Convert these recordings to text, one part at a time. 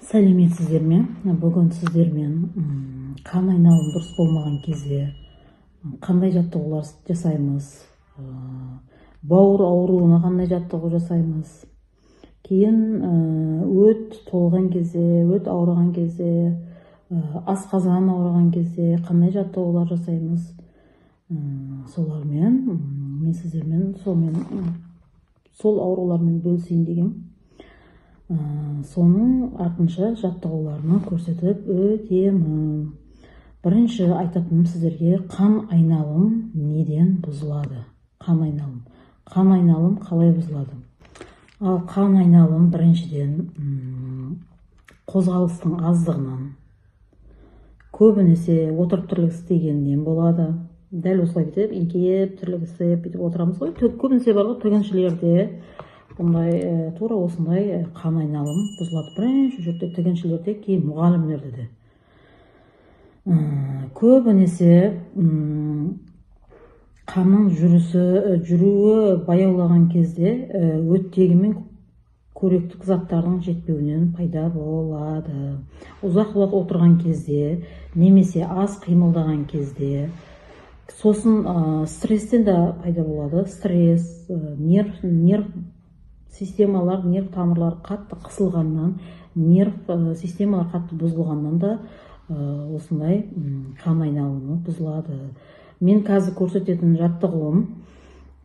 Сәлеметсіздер ме? Бүгін сіздермен қан айналым дұрыс болмаған кезде қандай жаттығулар жасаймыз, бауыр ауруына қандай жаттығу жасаймыз, кейін өт толған кезде, өт ауырған кезде, асқазан ауырған кезде қандай жаттығулар жасаймыз, солармен мен сіздермен сол аурулармен бөлісейін деген. Соның артынша жаттығуларını көрсетіп өтемін. Бірінші айтатыным сіздерге, қан айналым неден бұзылады? Қан айналым қалай бұзылады? Ал қан айналым біріншіден қозғалыстың аздығынан, көбінесе отырып тірлік істегеннен болады. Дәл осылай кетіп, еңкейіп тірлік істеп бүйтіп отырамыз ғой. Көбінесе бар ғой, тігіншілерде бұндай тура осындай қан айналым бұзылады. Бірінші жерде тігіншілерде, кейін мұғалімдерде де. Көбінесе қанның жүруі баяулаған кезде өттегі мен қоректік заттардың жетпеуінен пайда болады. Ұзақ уақыт отырған кезде, немесе аз қимылдаған кезде, сосын стресстен де пайда болады. Стресс, нерв системалар, нерв тамырлары қатты қысылғаннан, нерв системалар қатты бұзылғаннан да осындай қан айналымы бұзылады. Мен қазір көрсететін жаттығуым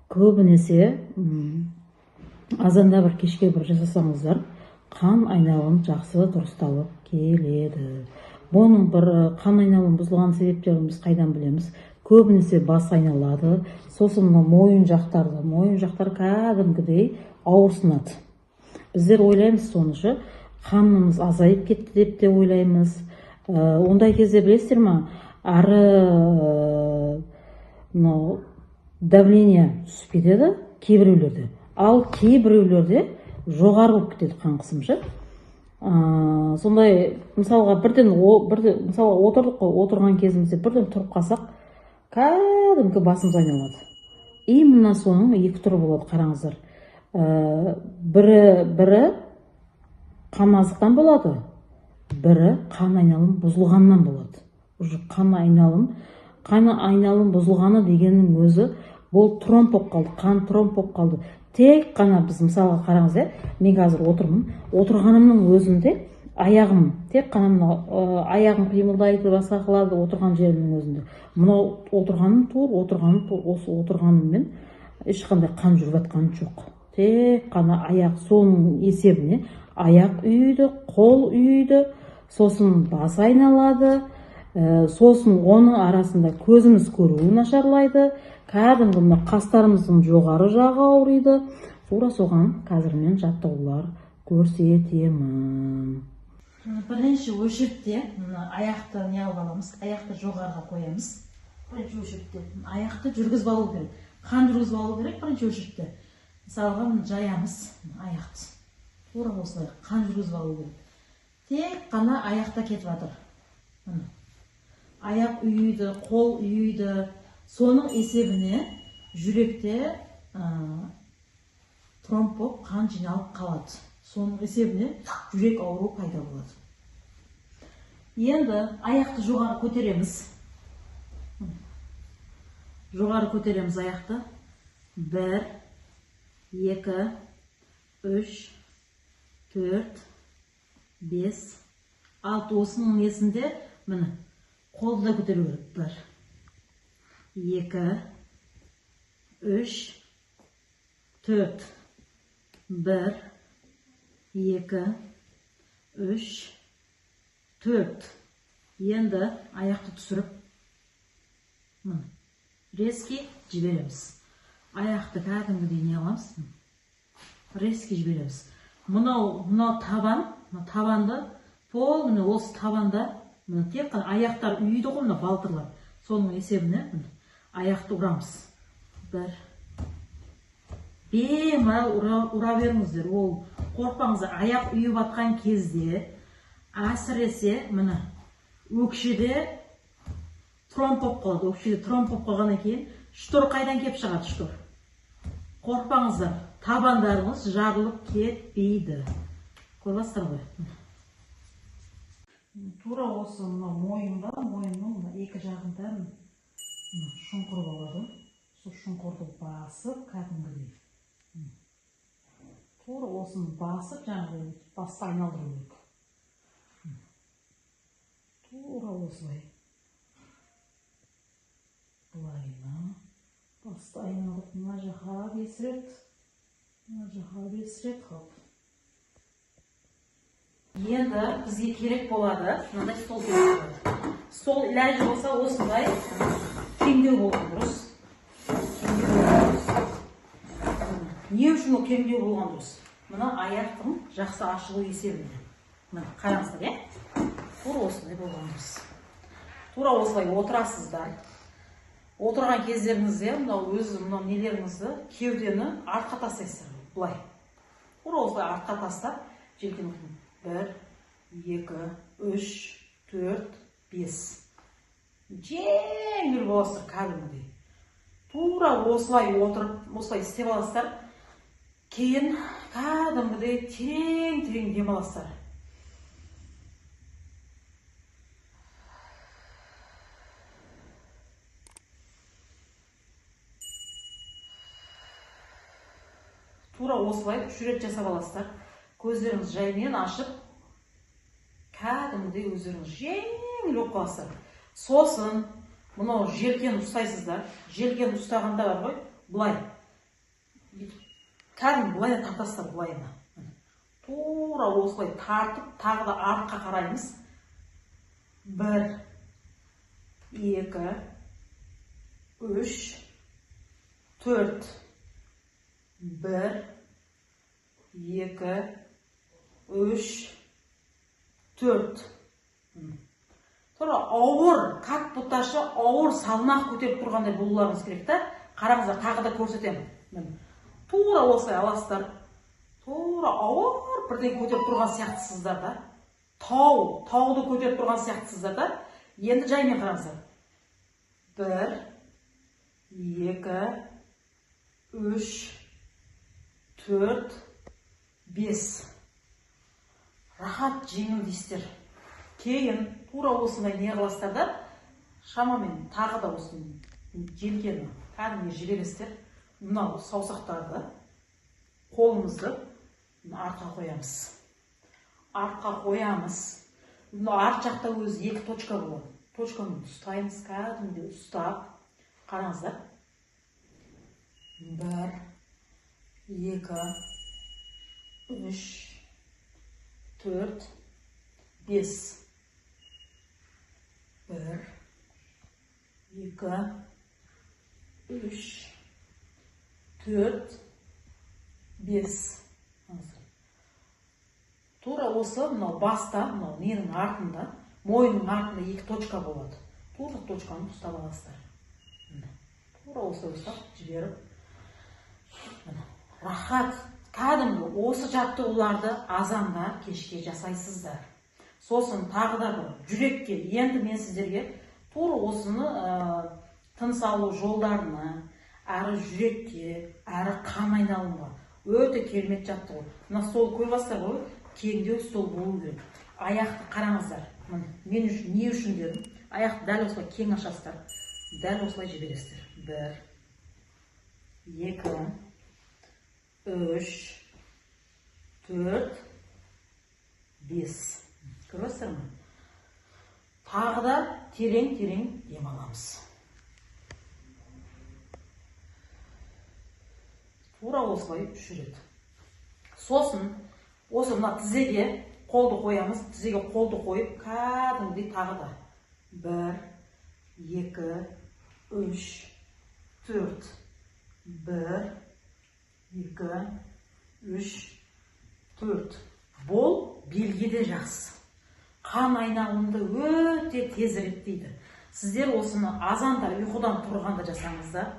көбінесе азанда бір кешке бір жасасаңыздар, қан айналым жақсы дұрысталып келеді. Бұның бір қан айналым бұзылған себептерін біз қайдан білеміз? Көбінесе бас айналады, сосын мойын жақтар кәдімгідей ауырсынады. Біздер ойлаймыз сонышы, қанымыз азайып кетті деп те ойлаймыз. Ондай кезде білесіздер ме, ары давление түсіп кетеді кейбіреулерде, ал кейбіреулерде жоғары болып кетеді қан қысымы. Сондай мысалға мысалға отырдық қой, отырған кезімізде бірден тұрып қалсақ, кәдімгі басымыз айналады. Мына соның екі түрі болады, қараңыздар. Бірі қан азықтан болады, бірі қан айналым бұзылғаннан болады. Қан айналым бұзылғаны дегеннің өзі, бұл тромб болып қалды, қан тромб болып қалды. Тек қана біз мысалға қараңыз, мен қазір отырмын, отырғанымның өзінде аяғым, тек қана аяғым қимылдайды, басқа қылады отырған жерімнің өзінде. Мынау отырғаным тур, осы отырғаныммен ешқандай қан жүріп жатқан жоқ. Тек қана аяқ, соның есебіне аяқ үйді, қол үйді, сосын бас айналады, сосын оның арасында көзіміз көруі нашарлайды, кәдімгі қастарымыздың жоғары жағы ауырайды. Тура соған қазір мен жаттығулар көрсетемін. Бірінші өлшепте аяқты не алып аламыз, аяқты жоғарыға қоямыз. Бірінші өлшепте аяқты жүргізіп алу керек, қан жүргізіп алу керек. Бірінші өлшепте мысалға жаямыз аяқты, тура осылай қан жүргізіп алу керек. Тек қана аяқта кетіп жатыр. Аяқ үйді, қол үйді, соның есебіне жүректе тромб болып қан жиналып қалады. Соның есебіне жүрек ауру пайда болады. Енді аяқты жоғары көтереміз. Жоғары көтереміз аяқты. 1, 2, 3, 4, 5, 6. Осының несінде міне қолды да көтеру керек. 1, 2, 3, 4. 1, 2, 3, 4. Енді аяқты түсіріп, резкий жібереміз. Аяқты кәдімгідей не аламыз? Резкий жібереміз. Мынау табанды, пол, осы табанда, тек қана аяқтар үйді ғой, балтырлар. Соның есебіне аяқты ұрамыз. 1. Беймал ұра беріңіздер. Ол қорқпаңыздар, аяқ үйіп атқан кезде әсіресе өкшеде тромб болып қалады. Өкшеде тромб болып қалғаннан кейін штор қайдан кеп шығады? Штор. Қорқпаңыздар, табандарыңыз жарылып кетпейді. Көріп жатсыздар ғой. Тура осы мына мойында, мойынның мына екі жағында шұңқыр болады. Сол шұңқырды басып, кәдімгідей. Тура осыны басып, жаңағы басты айналдыру керек. Тура осылай. Былайына. Басты айналдырып, мына жаққа 5 рет. Мына жаққа 5 рет қалып. Енді бізге керек болады, мынандай стол керек болады. Стол иләжі болса осындай кеңдеу болған дұрыс. Не үшін ол кеңдеу болған дұрыс? Мына аяқтың жақсы ашылу есебінде. Мына қараңыздар, е? Тура осындай болған дұрыс. Тура осылай отырасыздар. Отырған кездеріңізде мынау нелеріңізді, кеудені артқа тастайсыздар. Бұлай. Тура осылай артқа тастап, желкен отырын. 1, 2, 3, 4, 5. Жеңіл боласыздар кәдімгідей. Тура осылай отырып, осылай істеп аласыздар. Кейін кәдімгідей терең дем аласыздар. Тура осылай 3 рет жасап аласыздар. Көздеріңіз жаймен ашып, кәдімгідей өздеріңіз жеңіл болып қаласыздар. Сосын, мұнау желкен ұстайсыздар. Желкен ұстағанда бар ғой, бұлай. Кәдімгі бұлай тартасыздар, бұлайына. Тура осылай тартып, тағы да артқа қараймыз. 1, 2, 3, 4. 1, 2, 3, 4. Тура ауыр, как бұтташы ауыр салмақ көтеріп тұрғандай болуларыңыз керек та. Қараңыздар, тағы да көрсетемін. Тура осылай аласыздар. Тура ауыр бірден көтеріп тұрған сияқтысыздар да. Тауды көтеріп тұрған сияқтысыздар да. Енді жаймен қараңыздар. 1, 2, 3, 4, 5. Рахат жеңіл дейсіздер. Кейін тура осындай не қыласыздар да, шамамен тағы да осыны желкені кәдімгі жібересіздер. Мынау саусақтарды, қолымызды артқа қоямыз. Артқа қоямыз. Мынау арт жақта өзі 2 точка болады. Точканы ұстаймыз, кәдімгі ұстап. Қараңыздар. 1, 2, 3, 4, 5. 1, 2, 3, 4, 5. Тура осы, мынау баста, мынау ненің артында, мойынның артында 2 точка болады. Тура точканы ұстап аласыздар. Тура осы ұстап, жіберіп. Рахат, кәдімгі осы жаттығуларды азанда кешке жасайсыздар. Сосын тағы да бір жүрекке, енді мен сіздерге тура осыны тыныс алу жолдарына, әрі жүрекке, әрі қан айналымға өте керемет жаттығу. Мына стол қойбастар ғой, кеңдеу стол болу керек. Аяқты қараңыздар. Мен не үшін дедім? Аяқты дәл осылай кең ашасыздар. Дәл осылай жібересіздер. 1, 2, 3, 4, 5. Көресіздер ме? Тағы да терең дем аламыз. Тура осылай 3 рет. Сосын, осы мына тізеге қолды қоямыз. Тізеге қолды қойып, кәдімгідей тағы да 1, 2, 3, 4. 1, 2, 3, 4. Бұл белге де жақсы. Қан айналымды өте тез реттейді. Сіздер осыны азанда ұйқыдан тұрғанда жасаңыздар.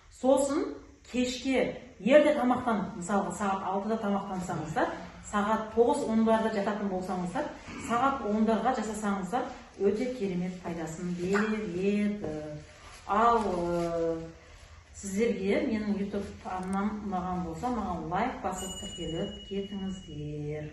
Сосын кешке ерте тамақтанып, мысалға сағат 6-да тамақтансаңыздар, сағат 9-10-ларда жататын болсаңыздар, сағат 10-ларға жасасаңыздар, өте керемет пайдасын береді. Ал сіздерге менің YouTube арнам ұнаған болса, маған лайк басып тіркеліп кетіңіздер.